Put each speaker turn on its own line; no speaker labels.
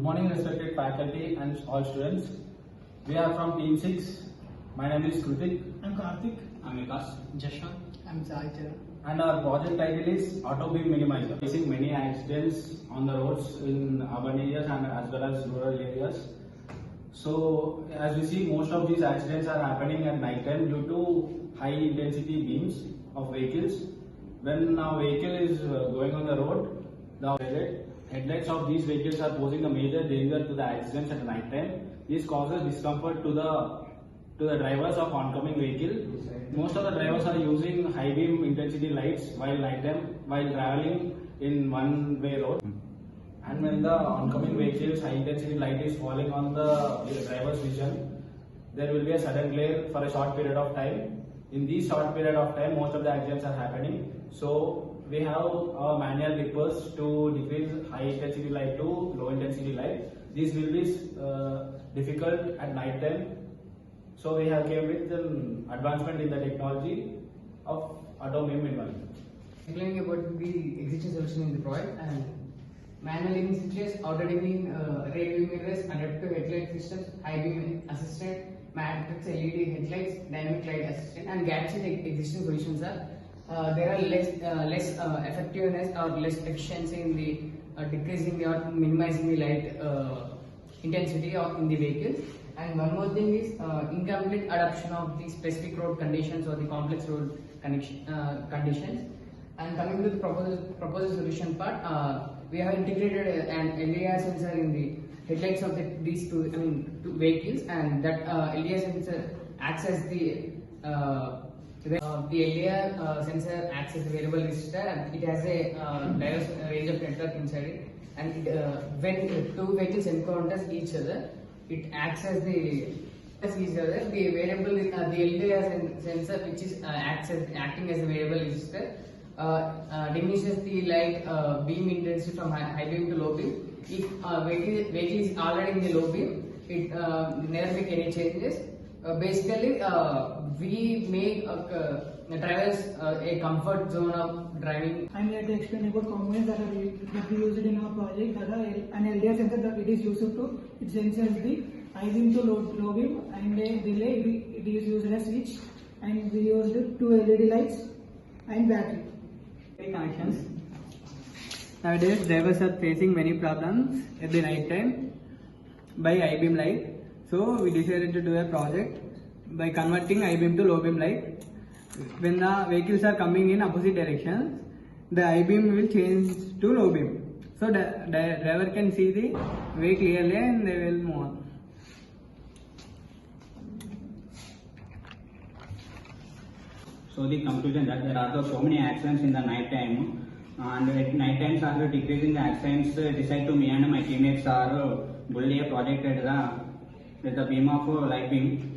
morning, respected faculty and all students. We are from Team 6. My name is Krutik.
I'm Karthik.
I'm Vikas.
Jashwant. I'm Saitya.
And our project title is Auto Beam Minimizer. Facing many accidents on the roads in urban areas and as well as rural areas. So, as we see, most of these accidents are happening at night time due to high intensity beams of vehicles. When a vehicle is going on the road, the headlights of these vehicles are posing a major danger to the accidents at night time. This causes discomfort to the drivers of oncoming vehicle. Most of the drivers are using high beam intensity lights while traveling in one-way road. And when the oncoming vehicle's high intensity light is falling on the driver's vision, there will be a sudden glare for a short period of time. In this short period of time, most of the accidents are happening. So we have manual dippers to decrease high intensity light to low intensity light. This will be difficult at night time. So we have came with an advancement in the technology of auto beam minimizer.
Explaining about the existing solution in the project and manual dimming switches, auto dimming, ray beam mirrors, adaptive headlight systems, high beam assistant, matrix LED headlights, dynamic light assistant, and gadget existing solutions are there are less effectiveness or less efficiency in the decreasing or minimizing the light intensity in the vehicles. And one more thing is incomplete adoption of the specific road conditions or the complex road conditions. And coming to the proposed solution part, we have integrated an LDR sensor in the headlights of these two vehicles, and that LDR sensor acts as the LDR sensor acts as a variable resistor, and it has a diverse range of network inside it. And when two vehicles encounters each other, it acts as the variable, the LDR sensor, which is acting as a variable resistor, diminishes the light beam intensity from high beam to low beam. If vehicle is already in the low beam, it never make any changes. Basically, we make drivers a comfort zone of driving.
I'm here to explain about components that we used in our project. That are an LDR sensor that it is used to, it senses the high beam to low beam, and a relay it is used as switch, and we used two LED lights and battery.
Connections. Nowadays, drivers are facing many problems at the night time by high beam light. So we decided to do a project by converting high beam to low beam light. When the vehicles are coming in opposite directions, the high beam will change to low beam. So the driver can see the way clearly and they will move on.
So the conclusion that there are so many accidents in the night time, and at night times after decreasing the accidents, decide to me and my teammates are building a project at the beam of light beam.